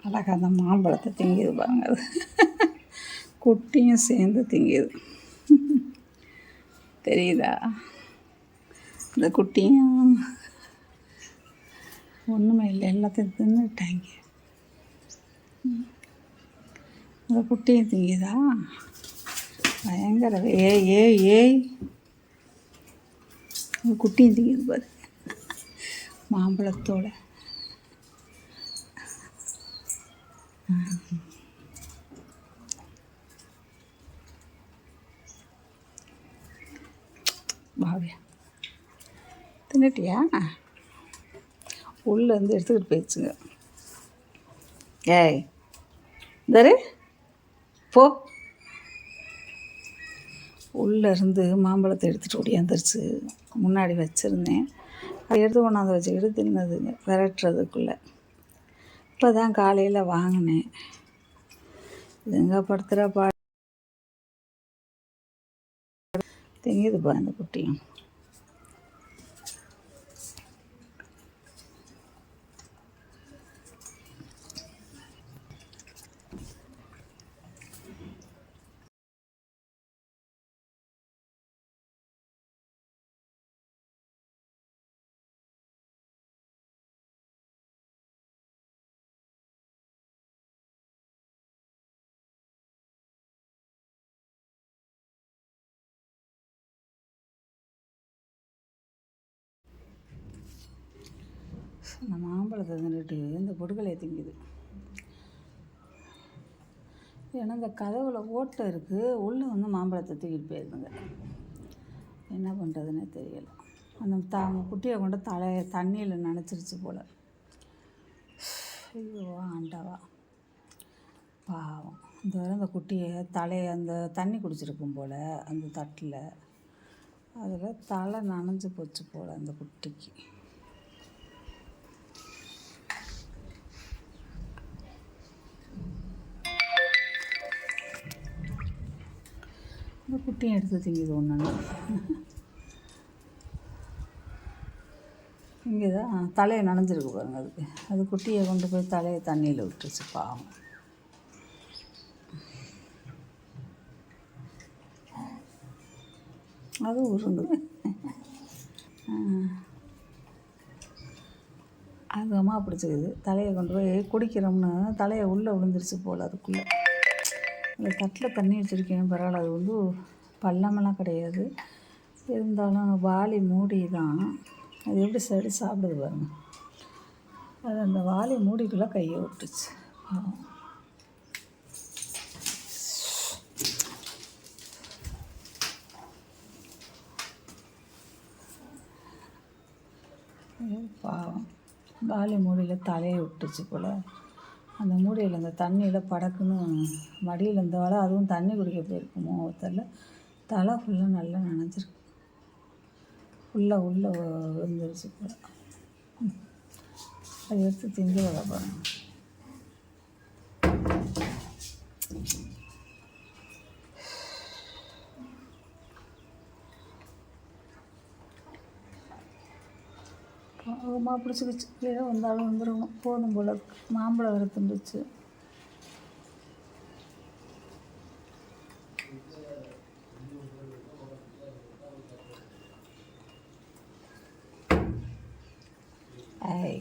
அழகாக அந்த மாம்பழத்தை திங்கிது பாருங்க. அது குட்டியும் சேர்ந்து திங்கிது. தெரியுதா? இந்த குட்டியும் ஒன்றுமே இல்லை, எல்லாத்தையும் தின்னுட்டாங்க. இந்த குட்டியும் திங்குதா? பயங்கர ஏய் ஏய் ஏய் இந்த குட்டியும் திங்குது பாரு மாம்பழத்தோட. பாவியா தின்னுட்டியா? உள்ளேருந்து எடுத்துக்கிட்டு போயிடுச்சுங்க. ஏய் தரு போ. உள்ளேருந்து மாம்பழத்தை எடுத்துகிட்டு ஓடியாந்துருச்சு. முன்னாடி வச்சுருந்தேன், அதை எடுத்து கொண்டாந்து வச்சுக்கிட்டு தின்னதுங்க விரட்டுறதுக்குள்ளே. இப்போ தான் காலையில் வாங்கினேன். இதுங்க படுத்துகிற திங்குதுப்பா இந்த குட்டியும். இந்த மாம்பழத்தை தின்னுட்டு இந்த பொடுக்கலையை திங்குது. ஏன்னா இந்த கதவுல ஓட்டை இருக்குது, உள்ளே வந்து மாம்பழத்தை தூக்கிட்டு போயிருக்குங்க. என்ன பண்ணுறதுன்னே தெரியலை. அந்த குட்டியை கொண்டு தண்ணியில் நனைச்சிருச்சு போல். ஐயோ ஆண்டவா பாவம். இந்த வரை அந்த குட்டியை அந்த தண்ணி குடிச்சிருக்கும் போல் அந்த தட்டில். அதில் தலை நனைஞ்சு போச்சு போல் அந்த குட்டிக்கு. இந்த குட்டியும் எடுத்து திங்குது ஒன்று. இங்கே தான் தலையை நனைஞ்சிருக்கு பாருங்க. அது குட்டியை கொண்டு போய் தலையை தண்ணியில் விட்டுருச்சு பாவம். அது உருண்டு. அது அம்மா பிடிச்சிக்குது. தலையை கொண்டு போய் குடிக்கிறோம்னு தலையை உள்ளே விழுந்துருச்சு போல் அதுக்குள்ளே. அந்த தட்டில் தண்ணி வச்சுருக்கேன் பரவாயில்ல. அது வந்து பள்ளமெல்லாம் கிடையாது, இருந்தாலும் வாளி மூடி தான். அது எப்படி சரி சாப்பிடுது பாருங்க. அது அந்த வாளி மூடிக்குள்ளே கையை விட்டுச்சு. பாவம் வாளி மூடியில் தலையை விட்டுச்சு போல். அந்த மூடியில் அந்த தண்ணியில் படக்குன்னு மடியில் இருந்தவால அதுவும் தண்ணி குடிக்க போயிருக்குமோ தெரியல. தலை ஃபுல்லாக நல்லா நனைஞ்சிருக்கு. உள்ளே விழுந்துருச்சு போல். அதை எடுத்து திங்க வர பாருங்க. அம்மா பிடிச்சிக்கிச்சு. கீழே வந்தாலும் வந்துடணும் போதும் போல். மாம்பழம் வர திண்டுச்சு. ஐய்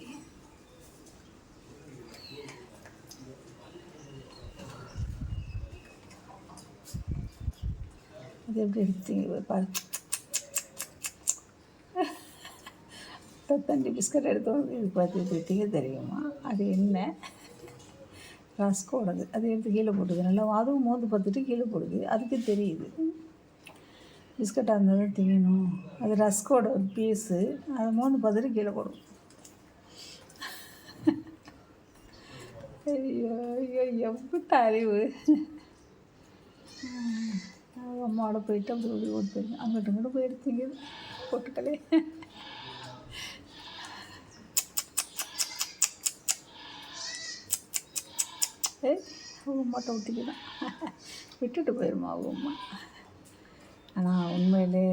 அது எப்படி எடுத்தீங்க பாரு. தண்டி பிஸ்கட் எடுத்து இது பார்த்து தெரியுமா? அது என்ன ரஸ்கோடது. அது எடுத்து கீழே போட்டுது. நல்லா அதுவும் மோந்து பார்த்துட்டு கீழே போடுது. அதுக்கு தெரியுது பிஸ்கட்டாக இருந்தாலும் திங்கணும். அது ரஸ்கோட ஒரு பீஸு. அதை மோந்து பார்த்துட்டு கீழே போடும். ஐயோ ஐயோ எவ்வளோ அறிவு. அம்மாவோட போயிட்டு அப்படி ஓடி போயிருங்க. அங்கிட்ட இங்கிட்ட போய் எடுத்தீங்க போட்டுக்கலே. அவங்க அம்மாட்ட ஊற்றிக்கலாம். விட்டுட்டு போயிடுமா அவங்க அம்மா. ஆனால் உண்மையிலே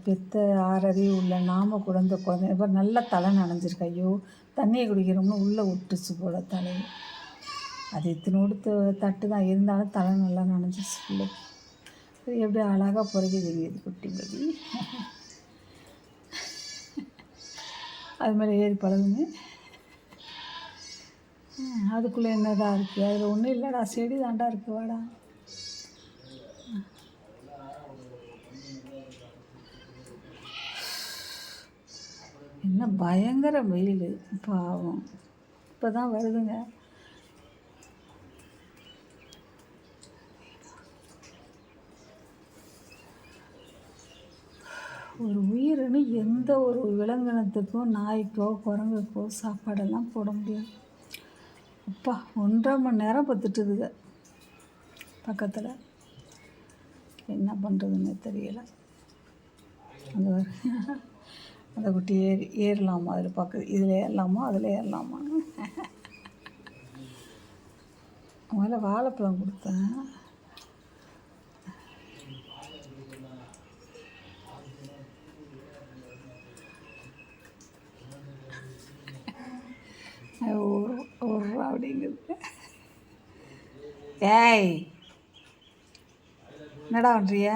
பெத்த 6 அறிவு உள்ள நாம கூட இந்த குழந்தை நல்லா தலை நனைஞ்சிருக்கு. ஐயோ தண்ணியை குடிக்கிறோம்னு உள்ளே விட்டுச்சு போல் தலையை. அது இத்தினோடு தட்டு தான் இருந்தாலும் தலை நல்லா நனைஞ்சிச்சு பிள்ளை. எப்படி அழகாக பொறுக்கிதுங்க இது குட்டி பேபி. அது மேலே ஏறி பழகுங்க. அதுக்குள்ளே என்னதான் இருக்குது? அதில் ஒன்றும் இல்லைடா, செடி தாண்டா இருக்குது. வாடா. என்ன பயங்கர வெயில் பாவம். இப்போ தான் வருதுங்க. ஒரு உயிரினு எந்த ஒரு விலங்கினத்துக்கும் நாய்க்கோ குரங்குக்கோ சாப்பாடெல்லாம் போட முடியாது. அப்பா 1.5 மணி நேரம் பத்துட்டுதுங்க பக்கத்தில். என்ன பண்ணுறதுன்னு தெரியலை. அந்த அந்த குட்டி ஏறலாமா அதில் பார்க்குது. இதில் ஏறலாமா அதில் ஏறலாமா. முதல்ல வாழைப்பழம் கொடுத்தேன். ஒரு அப்படிங்கிறது. ஏய் என்னடா பண்ணுறிய?